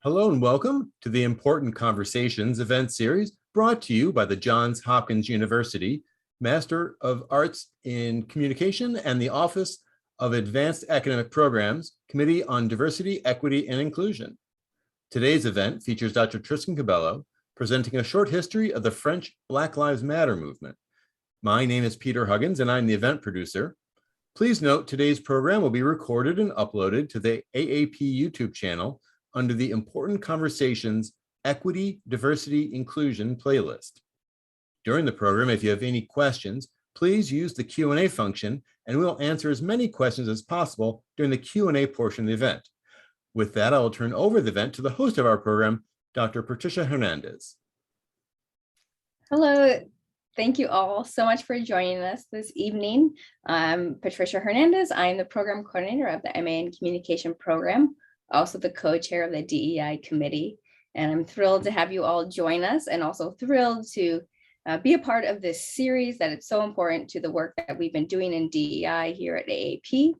Hello and welcome to the Important Conversations event series brought to you by the Johns Hopkins University Master of Arts in Communication and the Office of Advanced Academic Programs Committee on Diversity, Equity, and Inclusion. Today's event features Dr. Tristan Cabello presenting a short history of the French Black Lives Matter movement. My name is Peter Huggins and I'm the event producer. Please note today's program will be recorded and uploaded to the AAP YouTube channel under the Important Conversations Equity, Diversity, Inclusion playlist. During the program, if you have any questions, please use the Q&A function and we'll answer as many questions as possible during the Q&A portion of the event. With that, I will turn over the event to the host of our program, Dr. Patricia Hernandez. Hello, thank you all so much for joining us this evening. I'm Patricia Hernandez. I'm the program coordinator of the MA in Communication program, also the co-chair of the DEI committee. And I'm thrilled to have you all join us and also thrilled to be a part of this series that it's so important to the work that we've been doing in DEI here at AAP.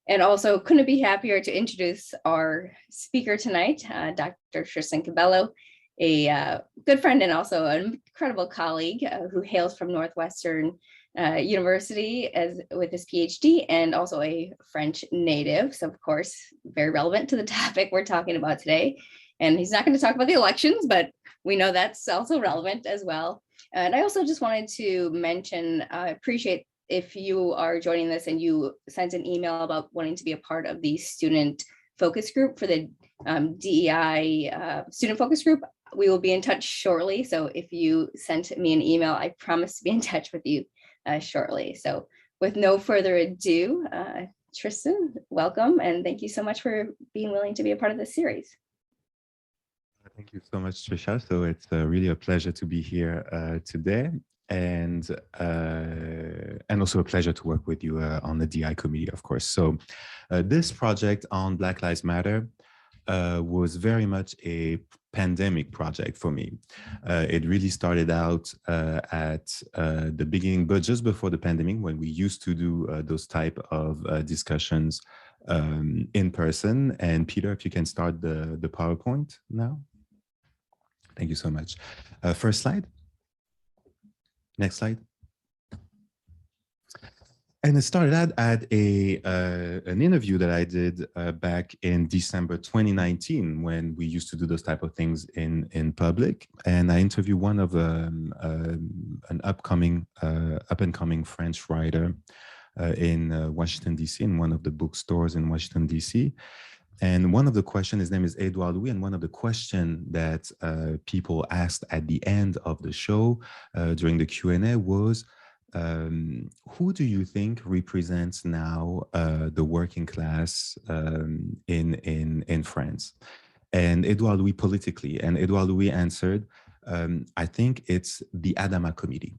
And also couldn't be happier to introduce our speaker tonight, Dr. Tristan Cabello, a good friend and also an incredible colleague who hails from Northwestern University with his PhD and also a French native. So of course, very relevant to the topic we're talking about today. And he's not going to talk about the elections, but we know that's also relevant as well. And I also just wanted to mention, I appreciate if you are joining this and you sent an email about wanting to be a part of the student focus group for the DEI student focus group. We will be in touch shortly. So if you sent me an email, I promise to be in touch with you shortly. So with no further ado, Tristan, welcome. And thank you so much for being willing to be a part of this series. Thank you so much, Trisha. So it's really a pleasure to be here today. And also a pleasure to work with you on the DI committee, of course. So this project on Black Lives Matter was very much a pandemic project for me. It really started out at the beginning, but just before the pandemic, when we used to do those type of discussions in person. And Peter, if you can start the PowerPoint now. Thank you so much. First slide. Next slide. And it started out at an interview that I did back in December 2019 when we used to do those type of things in public. And I interviewed one of an up and coming French writer in Washington, D.C., in one of the bookstores in Washington, D.C. And one of the questions, his name is Edouard Louis, and one of the questions that people asked at the end of the show during the Q&A was, who do you think represents now the working class in France? And Edouard Louis politically, and Edouard Louis answered, I think it's the Adama Committee.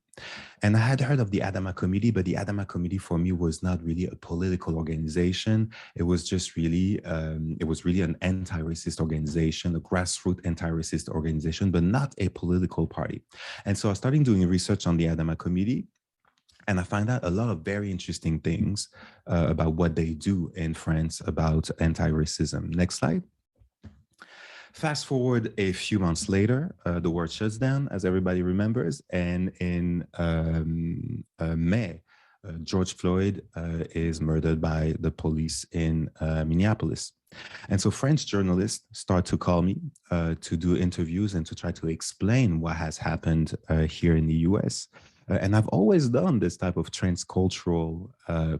And I had heard of the Adama Committee, but the Adama Committee for me was not really a political organization. It was just really, an anti-racist organization, a grassroots anti-racist organization, but not a political party. And so I started doing research on the Adama Committee, and I find out a lot of very interesting things about what they do in France about anti-racism. Next slide. Fast forward a few months later, the world shuts down, as everybody remembers. And in May, George Floyd is murdered by the police in Minneapolis. And so French journalists start to call me to do interviews and to try to explain what has happened here in the US. And I've always done this type of transcultural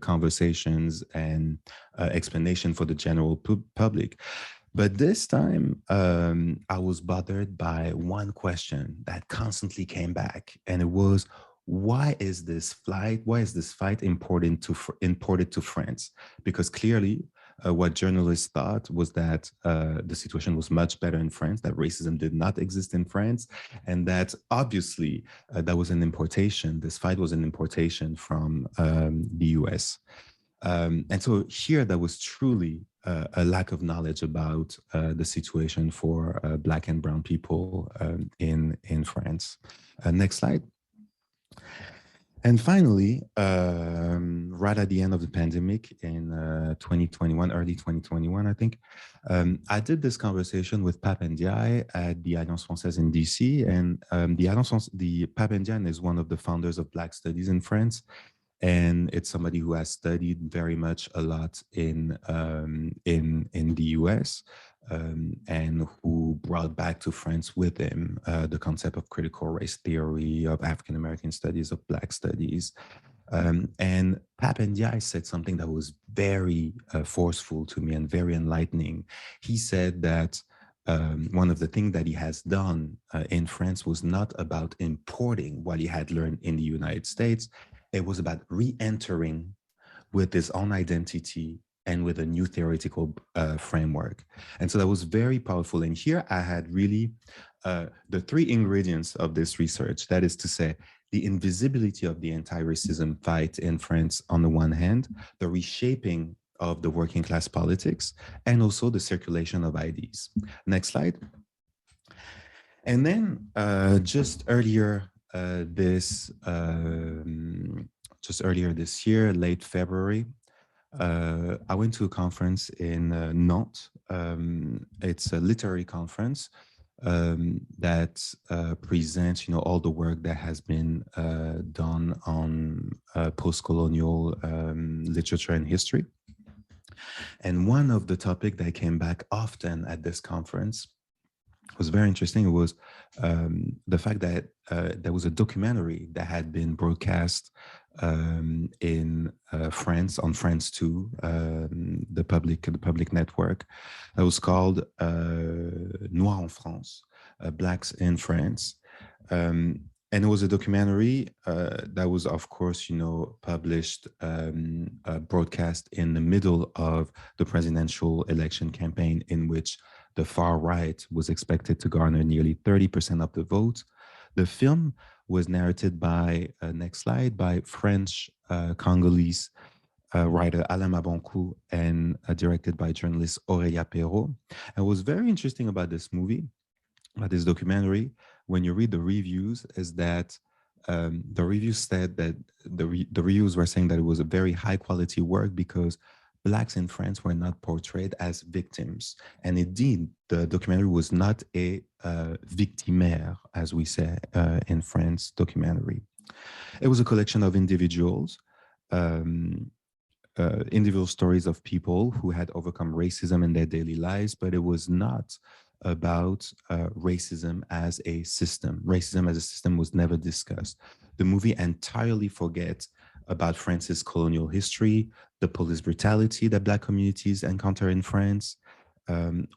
conversations and explanation for the general public. But this time, I was bothered by one question that constantly came back, and it was, why is this fight imported to France? Because clearly, what journalists thought was that the situation was much better in France, that racism did not exist in France, and that obviously that was an importation. This fight was an importation from the US. And so here, there was truly a lack of knowledge about the situation for Black and Brown people in France. Next slide. And finally, right at the end of the pandemic in 2021, early 2021, I think, I did this conversation with Pape Ndiaye at the Alliance Française in DC. And the Pape Ndiaye is one of the founders of Black Studies in France. And it's somebody who has studied very much a lot in the US. And who brought back to France with him the concept of critical race theory, of African American studies, of Black studies. And Pape Ndiaye said something that was very forceful to me and very enlightening. He said that one of the things that he has done in France was not about importing what he had learned in the United States. It was about re-entering with his own identity and with a new theoretical framework. And so that was very powerful. And here I had really the three ingredients of this research. That is to say, the invisibility of the anti-racism fight in France on the one hand, the reshaping of the working class politics, and also the circulation of IDs. Next slide. And then just earlier this year, late February, I went to a conference in Nantes. It's a literary conference that presents, all the work that has been done on post-colonial literature and history. And one of the topics that came back often at this conference was very interesting. It was the fact that there was a documentary that had been broadcast in France, on France 2, the public network. It was called Noirs en France, Blacks in France. And it was a documentary that was, of course, published, broadcast in the middle of the presidential election campaign, in which the far right was expected to garner nearly 30% of the vote. The film was narrated by, next slide, by French Congolese writer Alain Mabankou and directed by journalist Aurélia Perrault. And what's very interesting about this movie, about this documentary, when you read the reviews, is that the reviews said that the reviews were saying that it was a very high quality work because Blacks in France were not portrayed as victims. And indeed, the documentary was not a victimaire, as we say in France, documentary. It was a collection of individuals, individual stories of people who had overcome racism in their daily lives, but it was not about racism as a system. Racism as a system was never discussed. The movie entirely forgets about France's colonial history, the police brutality that Black communities encounter in France,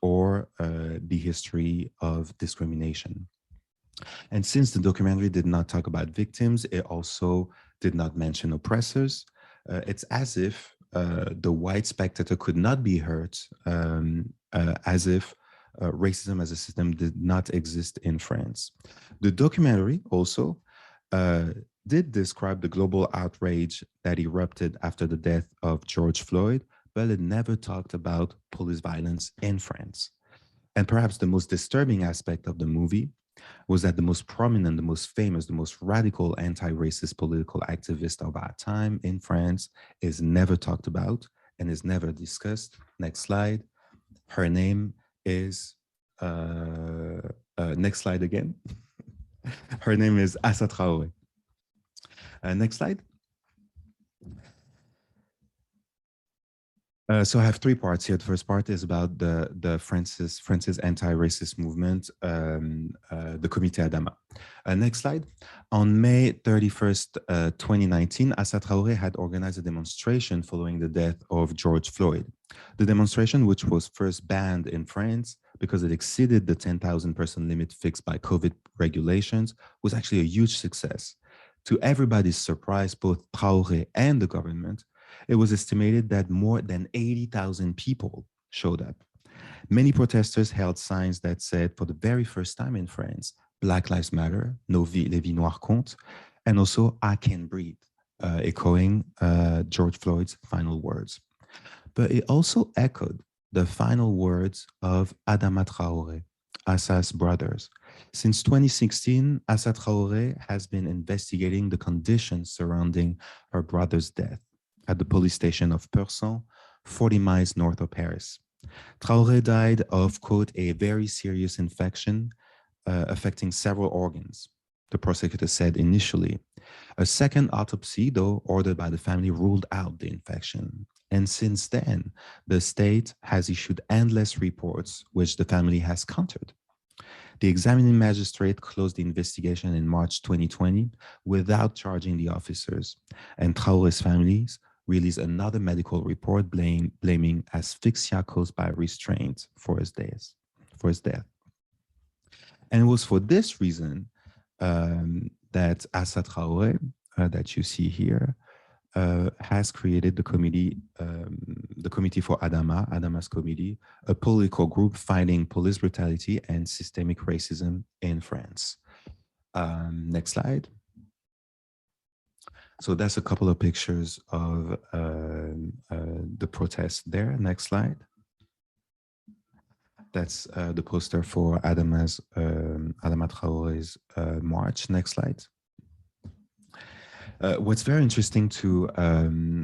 or the history of discrimination. And since the documentary did not talk about victims, it also did not mention oppressors. It's as if the white spectator could not be hurt, as if racism as a system did not exist in France. The documentary also did describe the global outrage that erupted after the death of George Floyd, but it never talked about police violence in France. And perhaps the most disturbing aspect of the movie was that the most prominent, the most famous, the most radical anti-racist political activist of our time in France is never talked about and is never discussed. Next slide. Her name is, next slide again. Her name is Assa Traoré. Next slide. So I have three parts here. The first part is about the France's anti-racist movement, the Comité Adama. Next slide. On May 31st, 2019, Assa Traoré had organized a demonstration following the death of George Floyd. The demonstration, which was first banned in France because it exceeded the 10,000 person limit fixed by COVID regulations, was actually a huge success. To everybody's surprise, both Traoré and the government, it was estimated that more than 80,000 people showed up. Many protesters held signs that said, for the very first time in France, Black Lives Matter, les vies noires comptent, and also I Can Breathe, echoing George Floyd's final words. But it also echoed the final words of Adama Traoré, Assa's brothers. Since 2016, Assa Traoré has been investigating the conditions surrounding her brother's death at the police station of Persan, 40 miles north of Paris. Traoré died of, quote, a very serious infection affecting several organs, the prosecutor said initially. A second autopsy, though ordered by the family, ruled out the infection. And since then, the state has issued endless reports, which the family has countered. The examining magistrate closed the investigation in March 2020 without charging the officers, and Traoré's families released another medical report blaming asphyxia caused by restraint for his death. And it was for this reason that Assa Traoré, that you see here, has created the Comité for Adama, Adama's committee, a political group fighting police brutality and systemic racism in France. Next slide. So that's a couple of pictures of the protest there. Next slide. That's the poster for Adama Traoré's march. Next slide. What's very interesting to,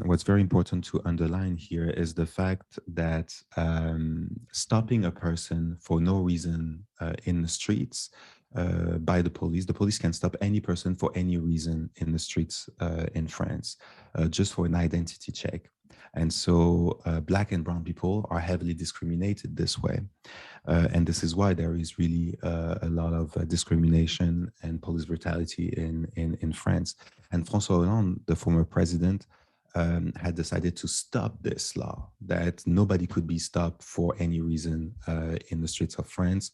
what's very important to underline here is the fact that stopping a person for no reason in the streets by the police can stop any person for any reason in the streets in France, just for an identity check. And so Black and brown people are heavily discriminated this way. And this is why there is really a lot of discrimination and police brutality in France. And François Hollande, the former president, had decided to stop this law, that nobody could be stopped for any reason in the streets of France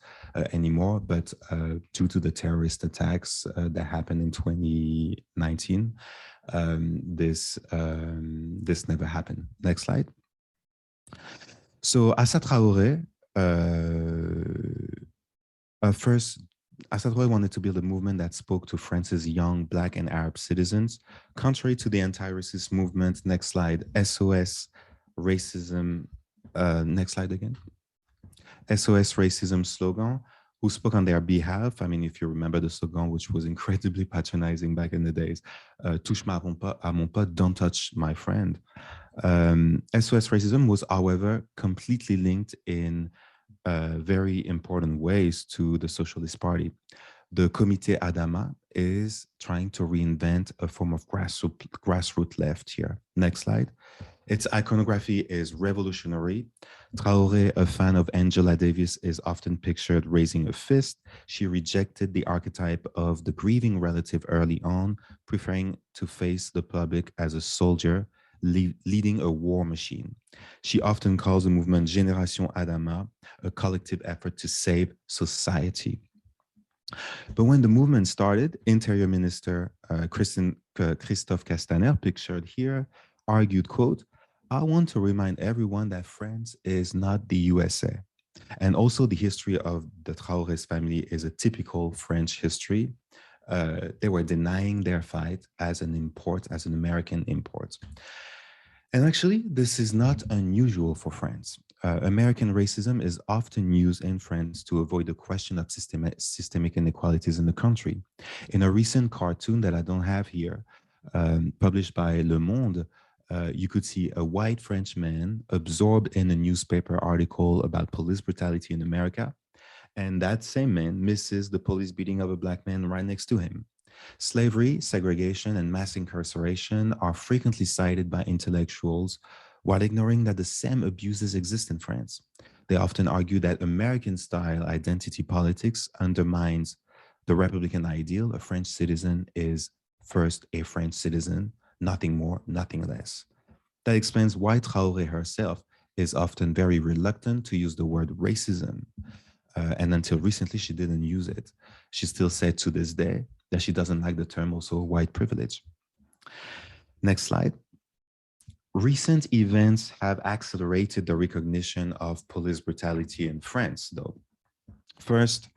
anymore. But due to the terrorist attacks that happened in 2019, this never happened. Next slide. So Assa Traoré, first, Assa Traoré wanted to build a movement that spoke to France's young Black and Arab citizens. Contrary to the anti-racist movement, next slide, SOS Racism, next slide again. SOS Racism slogan, who spoke on their behalf. I mean, if you remember the slogan, which was incredibly patronizing back in the days, touche-moi à mon pote, don't touch my friend. SOS Racism was, however, completely linked in very important ways to the Socialist Party. The Comité Adama is trying to reinvent a form of grassroots left here. Next slide. Its iconography is revolutionary. Traoré, a fan of Angela Davis, is often pictured raising a fist. She rejected the archetype of the grieving relative early on, preferring to face the public as a soldier, leading a war machine. She often calls the movement Génération Adama, a collective effort to save society. But when the movement started, Interior Minister Christophe Castaner, pictured here, argued, quote, "I want to remind everyone that France is not the USA." And also the history of the Traorés family is a typical French history. They were denying their fight as an import, as an American import. And actually, this is not unusual for France. American racism is often used in France to avoid the question of systemic inequalities in the country. In a recent cartoon that I don't have here, published by Le Monde, you could see a white French man absorbed in a newspaper article about police brutality in America. And that same man misses the police beating of a Black man right next to him. Slavery, segregation, and mass incarceration are frequently cited by intellectuals while ignoring that the same abuses exist in France. They often argue that American-style identity politics undermines the Republican ideal. A French citizen is first a French citizen, nothing more, nothing less. That explains why Traoré herself is often very reluctant to use the word racism. And until recently, she didn't use it. She still said to this day that she doesn't like the term also white privilege. Next slide. Recent events have accelerated the recognition of police brutality in France, though. First,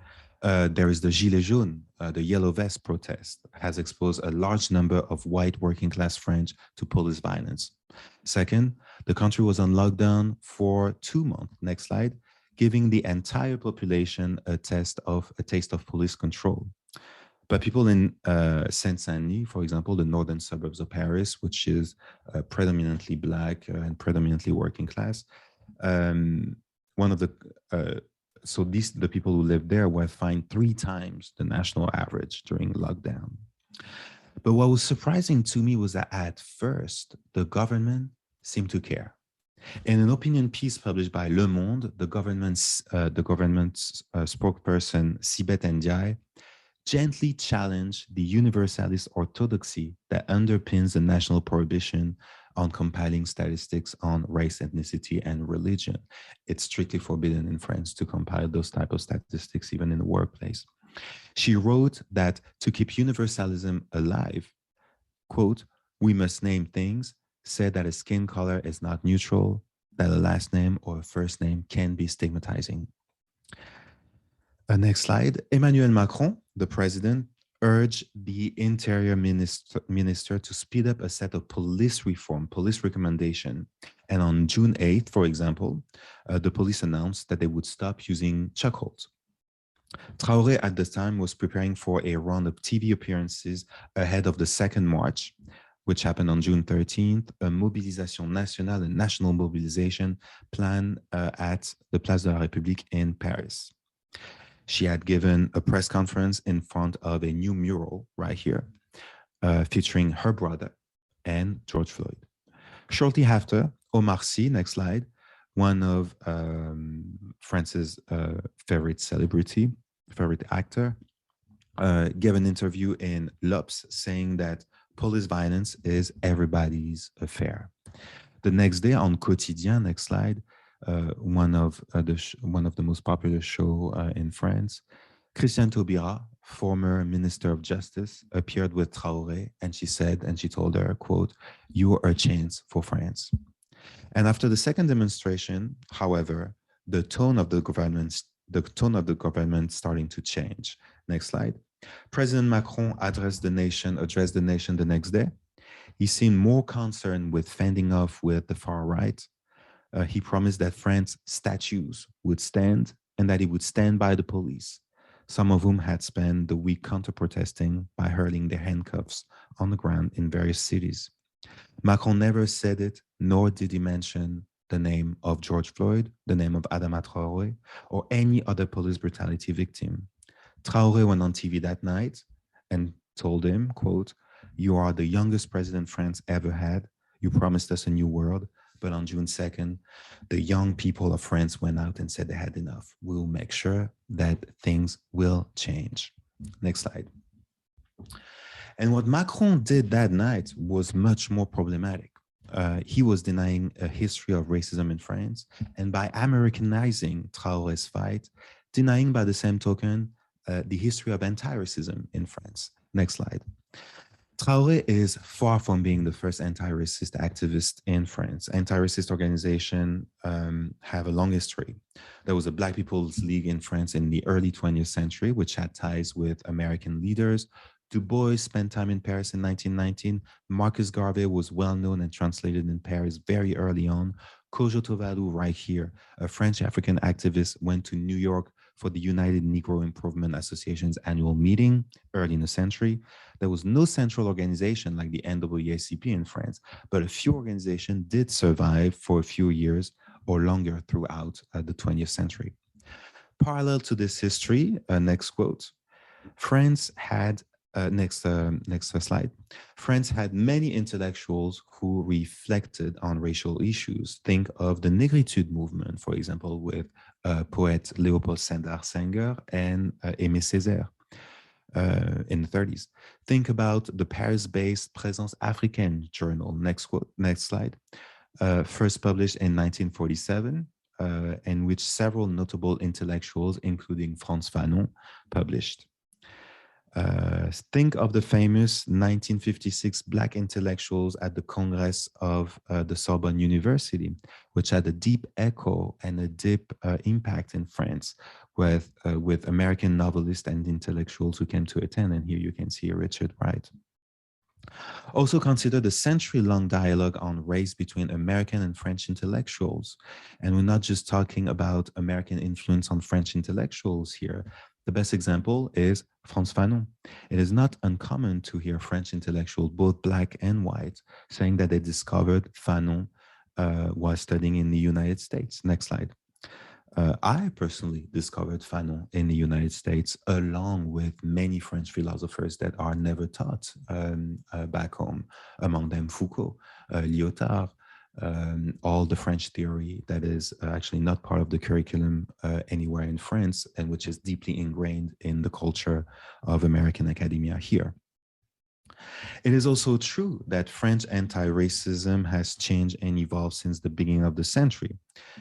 there is the Gilets jaunes, the yellow vest protest, has exposed a large number of white working class French to police violence. Second, the country was on lockdown for 2 months. Next slide. giving the entire population a taste of police control. But people in Seine-Saint-Denis, for example, the northern suburbs of Paris, which is predominantly Black and predominantly working class, one of the the people who lived there were fined 3 times the national average during lockdown. But what was surprising to me was that at first, the government seemed to care. In an opinion piece published by Le Monde, the government's spokesperson, Sibeth Ndiaye, gently challenged the universalist orthodoxy that underpins the national prohibition on compiling statistics on race, ethnicity, and religion. It's strictly forbidden in France to compile those type of statistics, even in the workplace. She wrote that to keep universalism alive, quote, "We must name things, say that a skin color is not neutral, that a last name or a first name can be stigmatizing." Next slide. Emmanuel Macron, the president, urged the interior minister to speed up a set of police recommendation. And on June 8th, for example, the police announced that they would stop using chokeholds. Traoré at the time was preparing for a round of TV appearances ahead of the second march, which happened on June 13th, a mobilisation nationale, a national mobilization plan at the Place de la République in Paris. She had given a press conference in front of a new mural right here, featuring her brother and George Floyd. Shortly after, Omar Sy, next slide, one of France's favorite actor, gave an interview in L'Obs saying that police violence is everybody's affair. The next day on Quotidien, next slide, one of the most popular show in France, Christiane Taubira, former Minister of Justice, appeared with Traoré, and she told her, quote, "You are a chance for France." And after the second demonstration, however, the tone of the government starting to change. Next slide. President Macron addressed the nation the next day. He seemed more concerned with fending off with the far right. He promised that France's statues would stand and that he would stand by the police, some of whom had spent the week counter-protesting by hurling their handcuffs on the ground in various cities. Macron never said it, nor did he mention the name of George Floyd, the name of Adama Traoré, or any other police brutality victim. Traoré went on TV that night and told him, quote, "You are the youngest president France ever had. You promised us a new world. But on June 2nd, the young people of France went out and said they had enough. We'll make sure that things will change." Next slide. And what Macron did that night was much more problematic. He was denying a history of racism in France, and by Americanizing Traoré's fight, denying by the same token the history of anti-racism in France. Next slide. Traoré is far from being the first anti-racist activist in France. Anti-racist organizations have a long history. There was a Black People's League in France in the early 20th century, which had ties with American leaders. Du Bois spent time in Paris in 1919. Marcus Garvey was well known and translated in Paris very early on. Kojo Tovalu, right here, a French African activist, went to New York for the United Negro Improvement Association's annual meeting early in the century. There was no central organization like the NAACP in France, but a few organizations did survive for a few years or longer throughout the 20th century. Parallel to this history, next quote, France had next slide. France had many intellectuals who reflected on racial issues. Think of the Negritude movement, for example, with poet Léopold Sédar Senghor and Aimé Césaire in the 30s. Think about the Paris-based Présence Africaine journal. Next slide. First published in 1947, in which several notable intellectuals, including Frantz Fanon, published. Think of the famous 1956 Black intellectuals at the Congress of the Sorbonne University, which had a deep echo and a deep impact in France with American novelists and intellectuals who came to attend. And here you can see Richard Wright. Also consider the century-long dialogue on race between American and French intellectuals. And we're not just talking about American influence on French intellectuals here. The best example is Frantz Fanon. It is not uncommon to hear French intellectuals, both black and white, saying that they discovered Fanon while studying in the United States. Next slide. I personally discovered Fanon in the United States, along with many French philosophers that are never taught back home, among them Foucault, Lyotard, all the French theory that is actually not part of the curriculum anywhere in France, and which is deeply ingrained in the culture of American academia here. It is also true that French anti-racism has changed and evolved since the beginning of the century,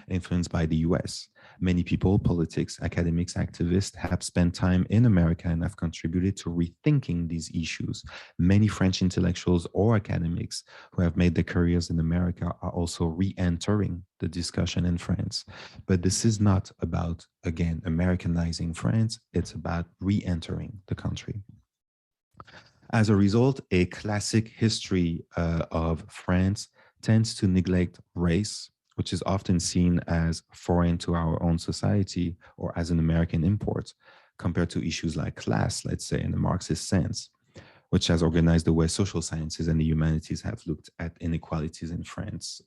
influenced by the US. Many people, politics, academics, activists have spent time in America and have contributed to rethinking these issues. Many French intellectuals or academics who have made their careers in America are also re-entering the discussion in France. But this is not about, again, Americanizing France. It's about re-entering the country. As a result, a classic history of France tends to neglect race, which is often seen as foreign to our own society or as an American import, compared to issues like class, let's say, in a Marxist sense, which has organized the way social sciences and the humanities have looked at inequalities in France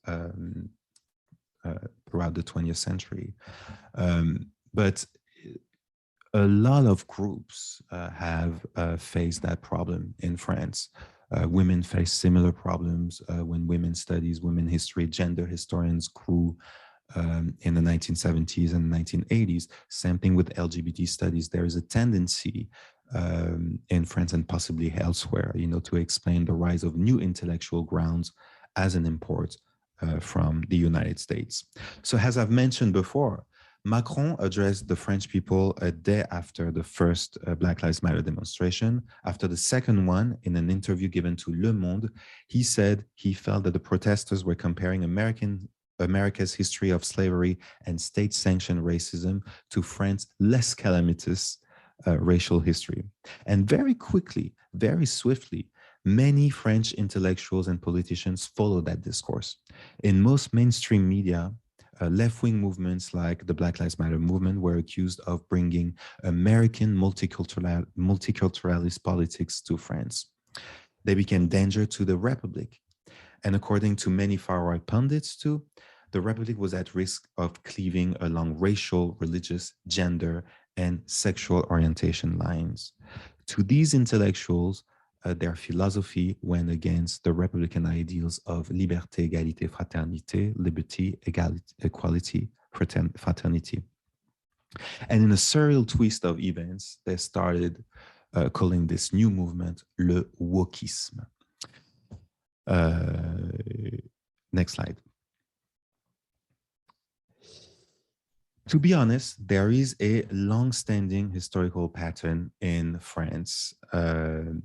throughout the 20th century. But a lot of groups have faced that problem in France. Women face similar problems when women's studies, women history, gender historians grew in the 1970s and 1980s. Same thing with LGBT studies. There is a tendency in France and possibly elsewhere, to explain the rise of new intellectual grounds as an import from the United States. So as I've mentioned before, Macron addressed the French people a day after the first Black Lives Matter demonstration. After the second one, in an interview given to Le Monde, he said he felt that the protesters were comparing America's history of slavery and state-sanctioned racism to France's less calamitous racial history. And very quickly, very swiftly, many French intellectuals and politicians followed that discourse. In most mainstream media, left-wing movements like the Black Lives Matter movement were accused of bringing American multiculturalist politics to France. They became danger to the Republic. And according to many far-right pundits too, the Republic was at risk of cleaving along racial, religious, gender, and sexual orientation lines. To these intellectuals, their philosophy went against the Republican ideals of liberté, égalité, fraternité, liberty, equality, fraternity. And in a surreal twist of events, they started calling this new movement le wokisme. Next slide. To be honest, there is a long-standing historical pattern in France.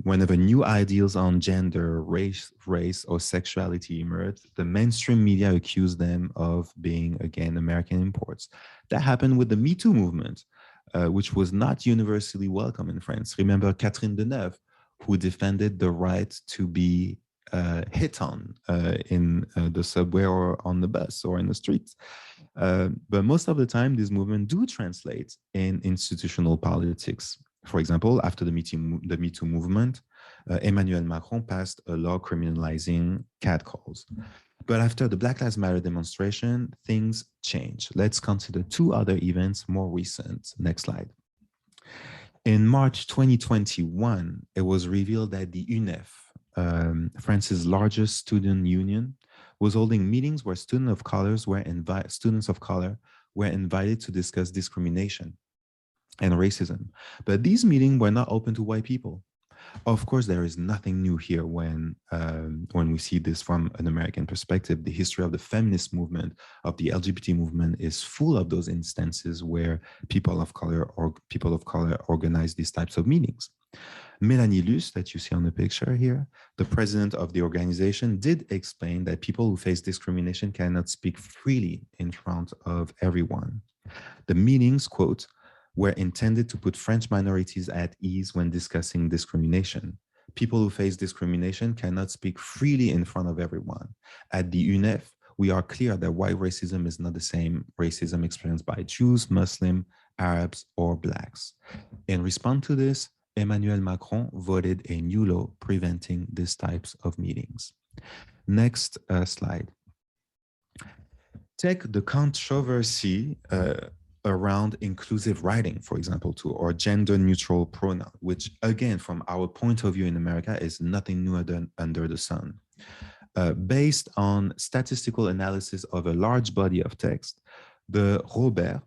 Whenever new ideals on gender, race, or sexuality emerged, the mainstream media accused them of being, again, American imports. That happened with the Me Too movement, which was not universally welcome in France. Remember Catherine Deneuve, who defended the right to be hit on in the subway or on the bus or in the streets. But most of the time, these movements do translate in institutional politics. For example, after the Me Too movement, Emmanuel Macron passed a law criminalizing catcalls. But after the Black Lives Matter demonstration, things changed. Let's consider two other events more recent. Next slide. In March 2021, it was revealed that the UNEF, France's largest student union, was holding meetings where students of color were invited to discuss discrimination and racism. But these meetings were not open to white people. Of course, there is nothing new here when we see this from an American perspective. The history of the feminist movement, of the LGBT movement, is full of those instances where people of color organize these types of meetings. Mélanie Luce, that you see on the picture here, the president of the organization, did explain that people who face discrimination cannot speak freely in front of everyone. The meetings, quote, were intended to put French minorities at ease when discussing discrimination. People who face discrimination cannot speak freely in front of everyone. At the UNEF, we are clear that white racism is not the same racism experienced by Jews, Muslims, Arabs, or Blacks. In response to this, Emmanuel Macron voted a new law preventing these types of meetings. Next slide. Take the controversy around inclusive writing, for example, or gender neutral pronoun, which again, from our point of view in America, is nothing new under the sun. Based on statistical analysis of a large body of text, the Robert,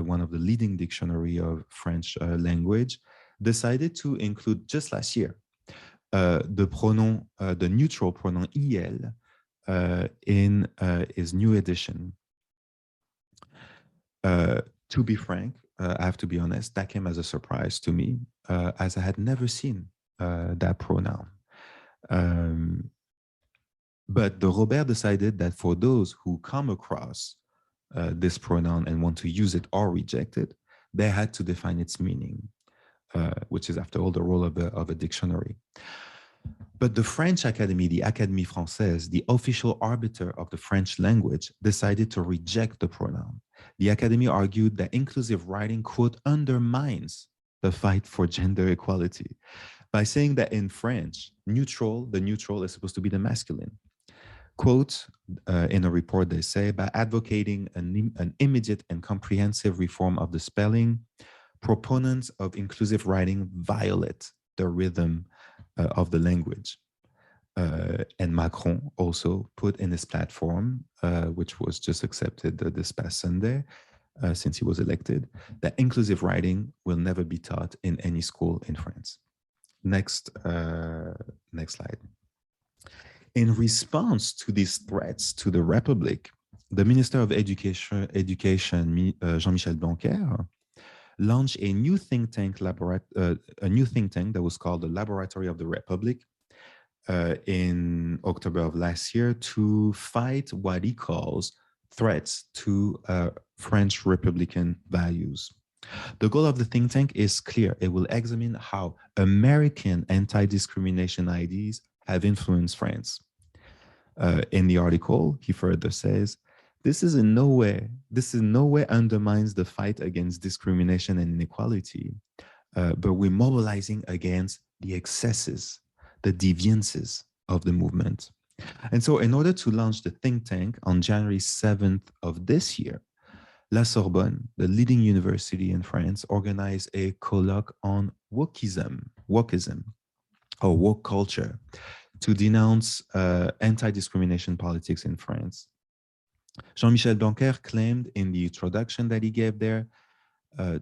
one of the leading dictionary of French language, decided to include just last year the neutral pronoun il in his new edition. To be frank, I have to be honest, that came as a surprise to me, as I had never seen that pronoun. But the Robert decided that for those who come across this pronoun and want to use it or reject it, they had to define its meaning, which is, after all, the role of a dictionary. But the French Academy, the Académie Française, the official arbiter of the French language, decided to reject the pronoun. The Academy argued that inclusive writing, quote, undermines the fight for gender equality by saying that in French, the neutral is supposed to be the masculine. Quote, in a report they say, by advocating an immediate and comprehensive reform of the spelling, proponents of inclusive writing violate the rhythm of the language. And Macron also put in his platform, which was just accepted this past Sunday, since he was elected, that inclusive writing will never be taught in any school in France. Next slide. In response to these threats to the Republic, the Minister of Education Jean-Michel Blanquer, launched a new think tank that was called the Laboratory of the Republic in October of last year to fight what he calls threats to French Republican values. The goal of the think tank is clear. It will examine how American anti-discrimination ideas have influenced France. In the article, he further says, this in no way undermines the fight against discrimination and inequality, but we're mobilizing against the excesses, the deviances of the movement. And so in order to launch the think tank on January 7th of this year, La Sorbonne, the leading university in France, organized a colloque on wokeism, or woke culture, to denounce anti-discrimination politics in France. Jean-Michel Blanquer claimed in the introduction that he gave there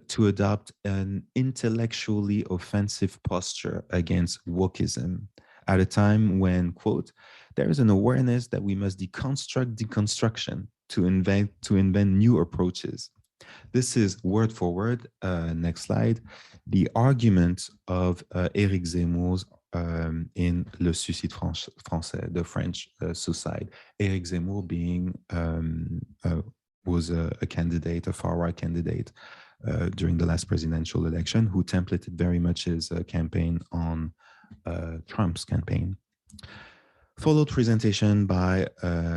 to adopt an intellectually offensive posture against wokeism at a time when, quote, there is an awareness that we must deconstruct deconstruction to invent new approaches. This is word for word, next slide, the argument of Éric Zemmour's in Le Suicide Français, the French suicide. Éric Zemmour was a candidate, a far-right candidate during the last presidential election, who templated very much his campaign on Trump's campaign. Followed presentation by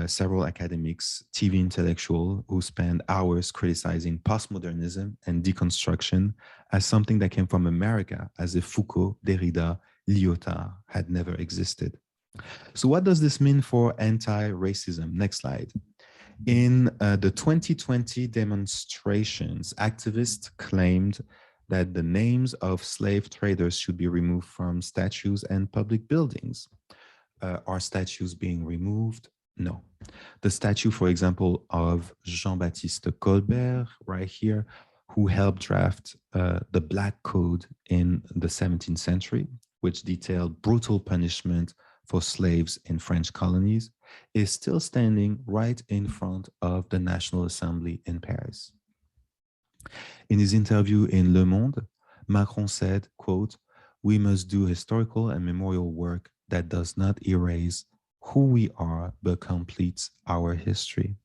several academics, TV intellectuals who spent hours criticizing postmodernism and deconstruction as something that came from America, as if Foucault, Derrida, Lyotard had never existed. So what does this mean for anti-racism? Next slide. In the 2020 demonstrations, activists claimed that the names of slave traders should be removed from statues and public buildings. Are statues being removed? No. The statue, for example, of Jean-Baptiste Colbert, right here, who helped draft the Black Code in the 17th century, which detailed brutal punishment for slaves in French colonies, is still standing right in front of the National Assembly in Paris. In his interview in Le Monde, Macron said, quote, we must do historical and memorial work that does not erase who we are, but completes our history.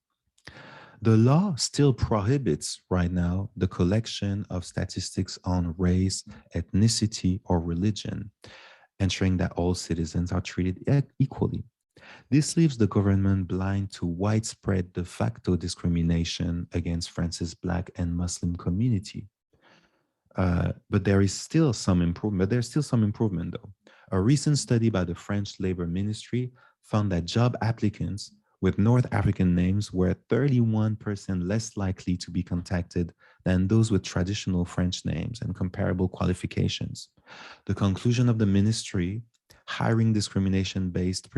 The law still prohibits right now the collection of statistics on race, ethnicity, or religion. ensuring that all citizens are treated equally. This leaves the government blind to widespread de facto discrimination against France's Black and Muslim community. But there is still some improvement. Though. A recent study by the French Labor Ministry found that job applicants with North African names were 31% less likely to be contacted than those with traditional French names and comparable qualifications. The conclusion of the ministry, hiring discrimination based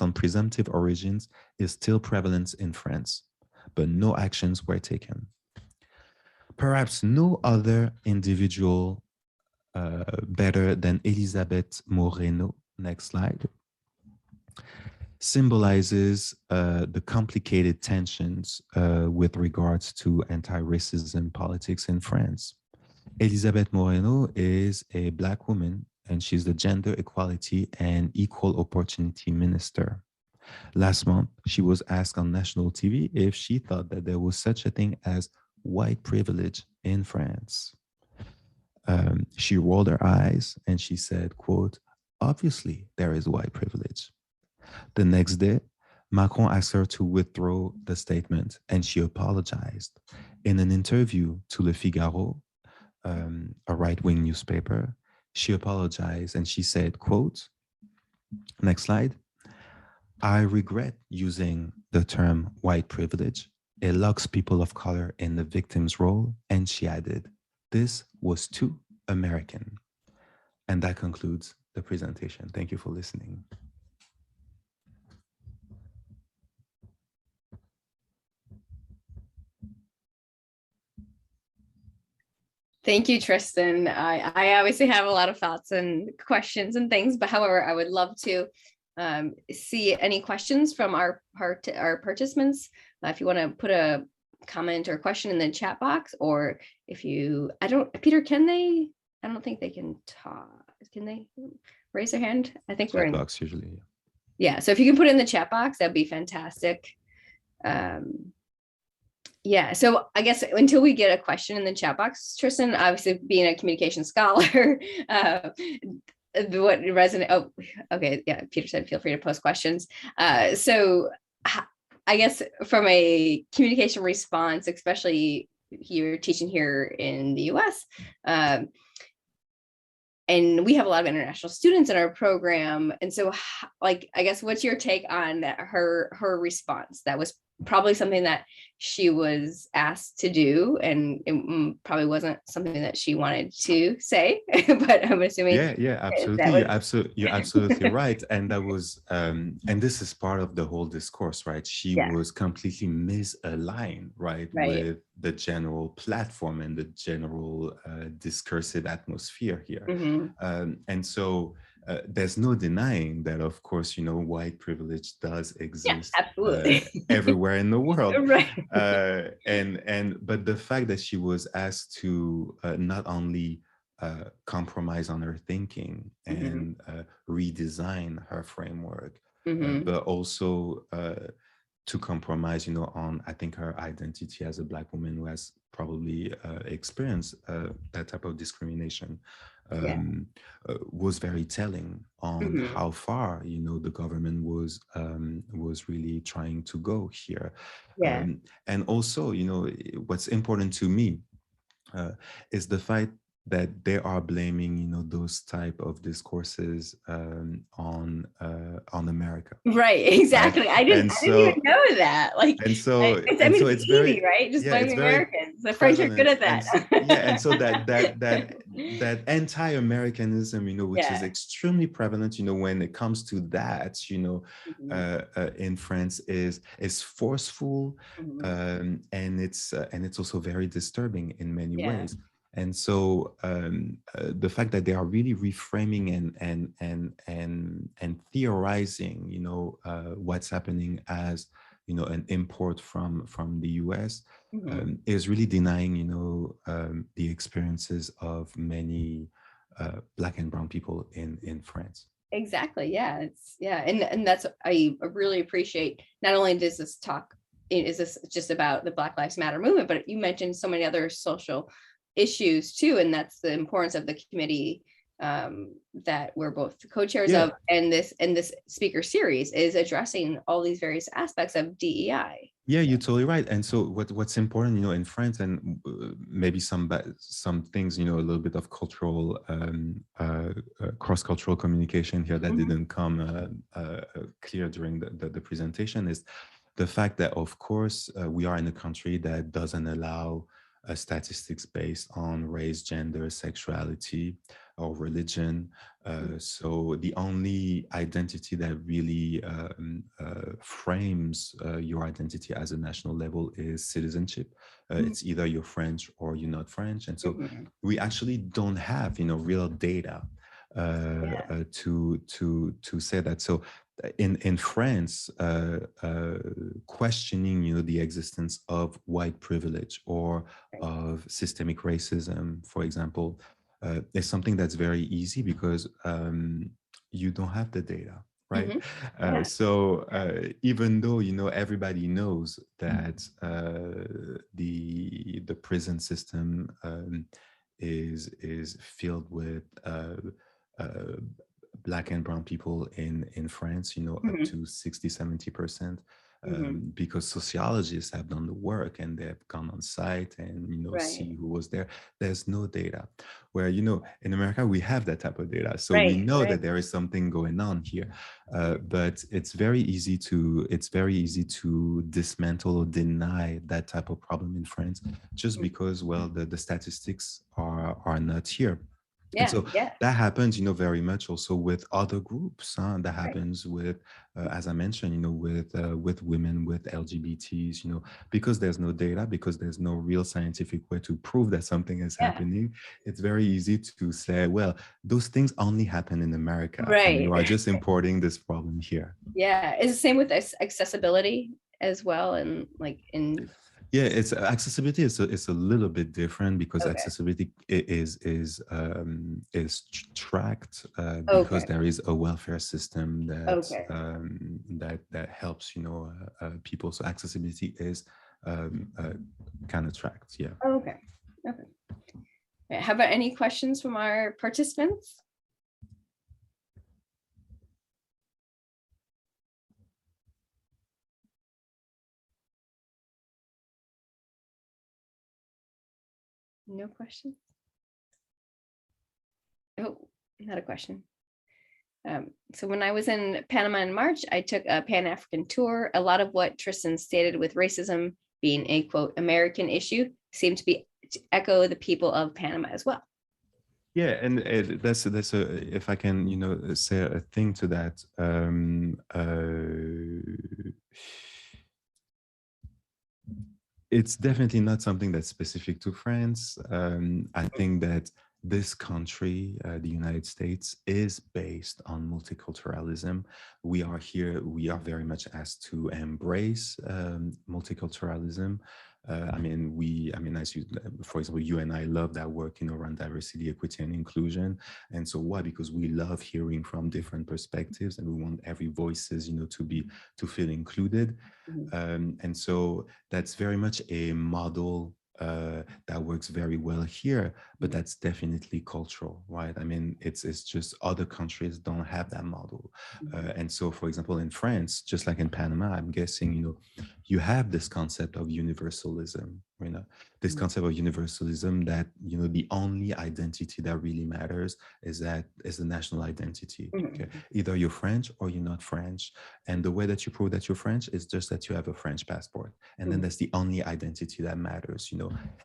on presumptive origins, is still prevalent in France, but no actions were taken. Perhaps no other individual better than Elisabeth Moreno, next slide, symbolizes the complicated tensions with regards to anti-racism politics in France. Elisabeth Moreno is a Black woman, and she's the Gender Equality and Equal Opportunity Minister. Last month, she was asked on national TV if she thought that there was such a thing as white privilege in France. She rolled her eyes and she said, quote, "Obviously there is white privilege." The next day, Macron asked her to withdraw the statement and she apologized. In an interview to Le Figaro, a right-wing newspaper, she apologized and she said, quote, next slide, "I regret using the term white privilege. It locks people of color in the victim's role." And she added, "This was too American." And that concludes the presentation. Thank you for listening. Thank you, Tristan. I obviously have a lot of thoughts and questions and things, but however, I would love to see any questions from our participants. If you want to put a comment or question in the chat box, or if you, Peter, can they? I don't think they can talk. Can they raise their hand? I think we're in box usually. Yeah. So if you can put it in the chat box, that'd be fantastic. Yeah, so I guess until we get a question in the chat box, Tristan, obviously being a communication scholar, what resonate? Oh, okay, yeah. Peter said, feel free to post questions. So I guess from a communication response, especially you're teaching here in the U.S., and we have a lot of international students in our program, and so like, I guess, what's your take on her response? That was probably something that she was asked to do, and it probably wasn't something that she wanted to say, but I'm assuming. Yeah, absolutely. You're absolutely right. And that was, and this is part of the whole discourse, right? She was completely misaligned, right, with the general platform and the general discursive atmosphere here. Mm-hmm. And so there's no denying that, of course, white privilege does exist everywhere in the world. Right. But the fact that she was asked to not only compromise on her thinking and redesign her framework, but also to compromise, on, I think, her identity as a Black woman who has probably experienced that type of discrimination. Was very telling on how far the government was really trying to go here. And also, what's important to me is the fact that they are blaming those type of discourses on America. Right, exactly. Right? I didn't even know that. Like, and so it's easy, very, right? Just blaming Americans. The French are good at that. And so that anti-Americanism, which is extremely prevalent, when it comes to that, in France is forceful, and it's also very disturbing in many ways. And so the fact that they are really reframing and theorizing, what's happening as, an import from the US is really denying, the experiences of many Black and brown people in France. Exactly. Yeah. And that's, I really appreciate, not only does this talk, is this just about the Black Lives Matter movement, but you mentioned so many other social issues too, and that's the importance of the committee that we're both co-chairs Yeah. of, and this speaker series is addressing all these various aspects of DEI. Yeah, you're totally right. And so what's important, in France, and maybe some things, a little bit of cultural, cross-cultural communication here that didn't come clear during the presentation, is the fact that, of course, we are in a country that doesn't allow statistics based on race, gender, sexuality, or religion. So the only identity that really frames your identity as a national level is citizenship. It's either you're French or you're not French. And so we actually don't have, real data to say that. So in France, questioning, the existence of white privilege or of systemic racism, for example, is something that's very easy because you don't have the data, right? So even though, everybody knows that the prison system is filled with Black and brown people in France, up to 60-70%, because sociologists have done the work and they've gone on site and, see who was there. There's no data. Where, in America, we have that type of data. So we know that there is something going on here. But it's very easy to dismantle or deny that type of problem in France just because, well, the statistics are not here. And so that happens, very much also with other groups. That happens with, as I mentioned, with women, with LGBTs, because there's no data, because there's no real scientific way to prove that something is happening. It's very easy to say, well, those things only happen in America. And you are just importing this problem here. Yeah, it's the same with accessibility as well, and like in. Yeah, it's accessibility is a little bit different because accessibility is tracked because there is a welfare system that that helps people. So accessibility is kind of tracked. Yeah. Okay. How about any questions from our participants? No questions? Oh, not a question. So when I was in Panama in March, I took a Pan-African tour. A lot of what Tristan stated with racism being a, quote, American issue seemed to echo the people of Panama as well. Yeah, and that's if I can, say a thing to that. It's definitely not something that's specific to France. I think that this country, the United States, is based on multiculturalism. We are very much asked to embrace multiculturalism. As you, for example, you and I love that work, around diversity, equity, and inclusion. And so why? Because we love hearing from different perspectives, and we want every voices, to feel included. And so that's very much a model that works very well here, but that's definitely cultural, right? It's just other countries don't have that model. And so, for example, in France, just like in Panama, I'm guessing, you have this concept of universalism, this concept of universalism that, the only identity that really matters is the national identity. Okay? Either you're French or you're not French. And the way that you prove that you're French is just that you have a French passport. And then that's the only identity that matters.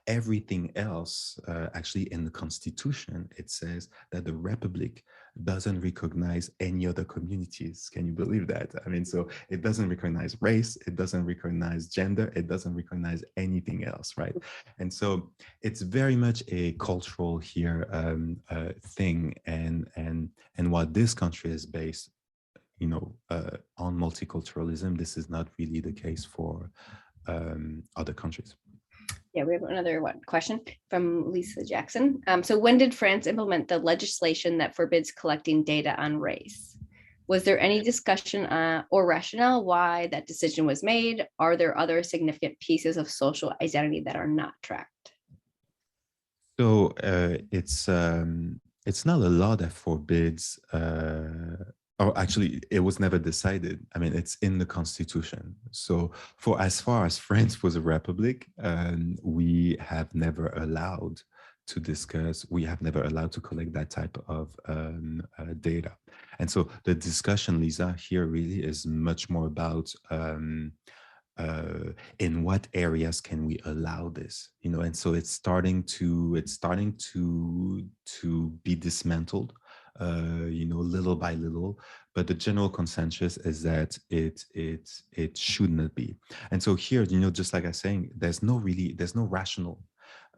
Everything else, actually in the Constitution, it says that the Republic doesn't recognize any other communities. Can you believe that? So it doesn't recognize race, it doesn't recognize gender, it doesn't recognize anything else, right? And so it's very much a cultural here thing, and while this country is based, on multiculturalism, this is not really the case for other countries. Yeah, we have another question from Lisa Jackson. So when did France implement the legislation that forbids collecting data on race? Was there any discussion or rationale why that decision was made? Are there other significant pieces of social identity that are not tracked? So it's not a law that forbids, or actually, it was never decided. I mean, it's in the Constitution. So, for as far as France was a republic, we have never allowed to discuss, we have never allowed to collect that type of data. And so the discussion, Lisa, here really is much more about in what areas can we allow this, you know? And so it's starting to be dismantled, you know, little by little. But the general consensus is that it should not be. And so here, you know, just like I was saying, there's no rational.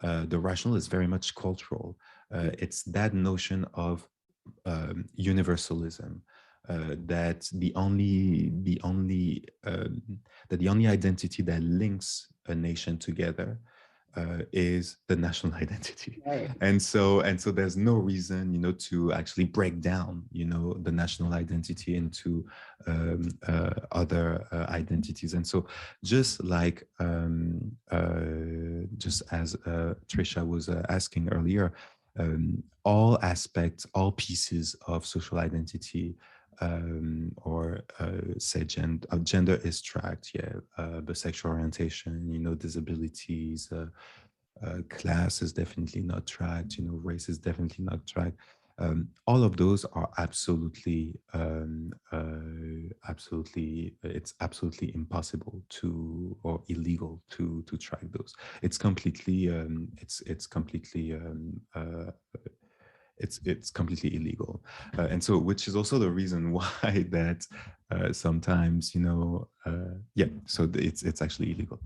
The rational is very much cultural. It's that notion of universalism, that the only identity that links a nation together is the national identity. Right. And so there's no reason, you know, to actually break down, you know, the national identity into other identities. And so just like just as Trisha was asking earlier, all aspects, all pieces of social identity, or say gender is tracked, but sexual orientation, you know, disabilities, class is definitely not tracked, you know, race is definitely not tracked. All of those are absolutely, it's absolutely impossible to, or illegal to track those. It's completely, it's completely illegal, and so, which is also the reason why that sometimes, you know, so it's actually illegal.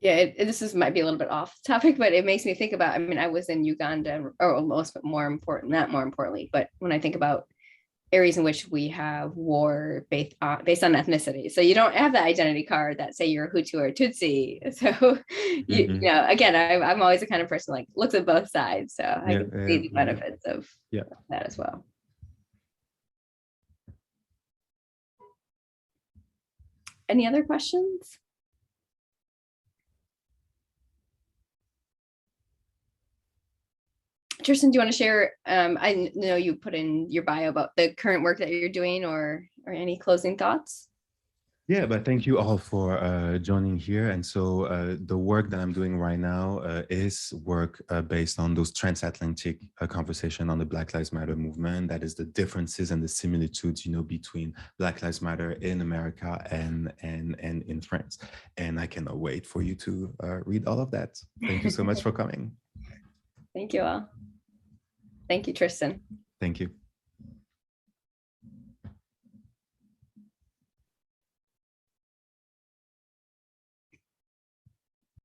Yeah, this might be a little bit off topic, but it makes me think about, I mean, I was in Uganda, or almost, but not more importantly, but when I think about areas in which we have war based on ethnicity. So you don't have the identity card that say you're a Hutu or a Tutsi. So, you know, again, I'm always the kind of person like looks at both sides. So I can see the benefits of that as well. Any other questions? Tristan, do you want to share? I know you put in your bio about the current work that you're doing, or any closing thoughts? Yeah, but thank you all for joining here. And so the work that I'm doing right now is work based on those transatlantic conversation on the Black Lives Matter movement. That is the differences and the similitudes, you know, between Black Lives Matter in America and in France. And I cannot wait for you to read all of that. Thank you so much for coming. Thank you all. Thank you, Tristan. Thank you.